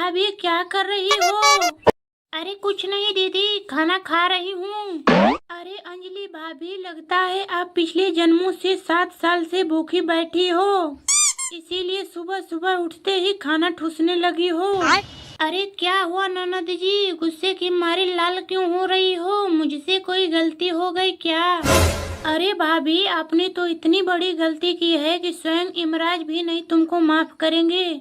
भाभी क्या कर रही हो? अरे कुछ नहीं दीदी, खाना खा रही हूँ। अरे अंजलि भाभी, लगता है आप पिछले जन्मों से 7 साल से भूखी बैठी हो, इसीलिए सुबह सुबह उठते ही खाना ठूसने लगी हो। अरे क्या हुआ ननद जी, गुस्से के मारे लाल क्यों हो रही हो? मुझसे कोई गलती हो गई क्या? अरे भाभी, आपने तो इतनी बड़ी गलती की है कि स्वयं इमराज भी नहीं तुमको माफ करेंगे।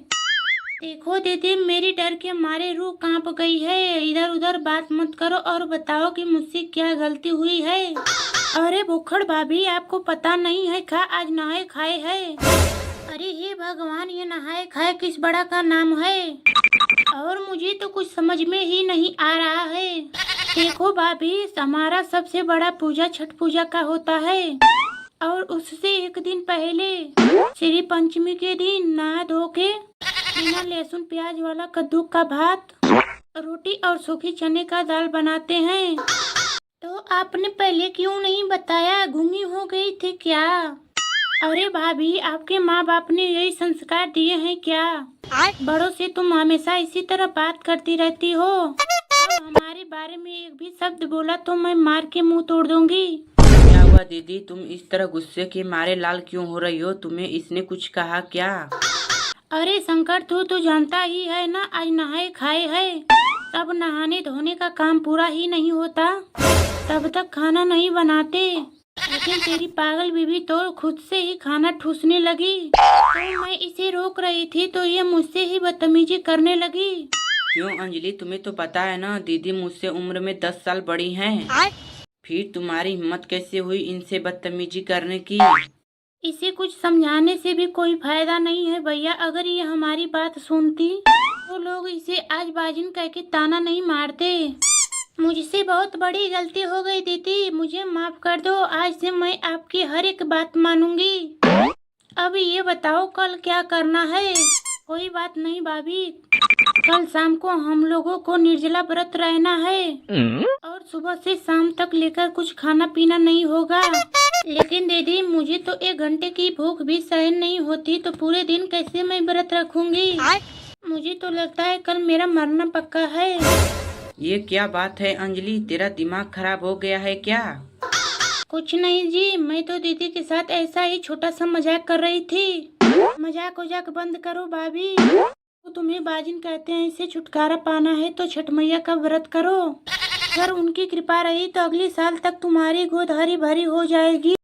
देखो दीदी, मेरी डर के मारे रूह कांप गई है। इधर उधर बात मत करो और बताओ कि मुझसे क्या गलती हुई है। अरे भूखड़ भाभी, आपको पता नहीं है क्या आज नहाए खाए है? अरे हे भगवान, ये नहाए खाए किस बड़ा का नाम है? और मुझे तो कुछ समझ में ही नहीं आ रहा है। देखो भाभी, हमारा सबसे बड़ा पूजा छठ पूजा का होता है, और उससे एक दिन पहले श्री पंचमी के दिन नहा धो के बिना लहसुन प्याज वाला कद्दू का भात, रोटी और सूखी चने का दाल बनाते हैं। तो आपने पहले क्यों नहीं बताया? गूंगी हो गई थी क्या? अरे भाभी, आपके माँ बाप ने यही संस्कार दिए हैं क्या? बड़ों से तुम हमेशा इसी तरह बात करती रहती हो, और हमारे बारे में एक भी शब्द बोला तो मैं मार के मुंह तोड़ दूंगी। क्या हुआ दीदी, तुम इस तरह गुस्से के मारे लाल क्यों हो रही हो? तुम्हें इसने कुछ कहा क्या? अरे शंकर, तू तो जानता ही है ना, आज नहाए खाए है। तब नहाने धोने का काम पूरा ही नहीं होता, तब तक खाना नहीं बनाते। लेकिन तेरी पागल बीवी तो खुद से ही खाना ठूसने लगी, तो मैं इसे रोक रही थी तो ये मुझसे ही बदतमीजी करने लगी। क्यों अंजलि, तुम्हें तो पता है ना, दीदी मुझसे उम्र में 10 साल बड़ी हैं। फिर तुम्हारी हिम्मत कैसे हुई इनसे बदतमीजी करने की? इसे कुछ समझाने से भी कोई फायदा नहीं है भैया। अगर ये हमारी बात सुनती तो लोग इसे आज बाजिन कह के ताना नहीं मारते। मुझसे बहुत बड़ी गलती हो गई दीदी, मुझे माफ कर दो। आज से मैं आपकी हर एक बात मानूंगी। अब ये बताओ कल क्या करना है? कोई बात नहीं भाभी, कल शाम को हम लोगों को निर्जला व्रत रहना है, और सुबह से शाम तक लेकर कुछ खाना पीना नहीं होगा। लेकिन दीदी, मुझे तो 1 घंटे की भूख भी सहन नहीं होती, तो पूरे दिन कैसे मैं व्रत रखूंगी? मुझे तो लगता है कल मेरा मरना पक्का है। ये क्या बात है अंजलि, तेरा दिमाग खराब हो गया है क्या? कुछ नहीं जी, मैं तो दीदी के साथ ऐसा ही छोटा सा मजाक कर रही थी। मजाक वजाक बंद करो भाभी। तो तुम्हें बाजिन कहते हैं, इससे छुटकारा पाना है तो छठ मैया का व्रत करो। अगर उनकी कृपा रही तो अगले साल तक तुम्हारी गोद हरी भरी हो जाएगी।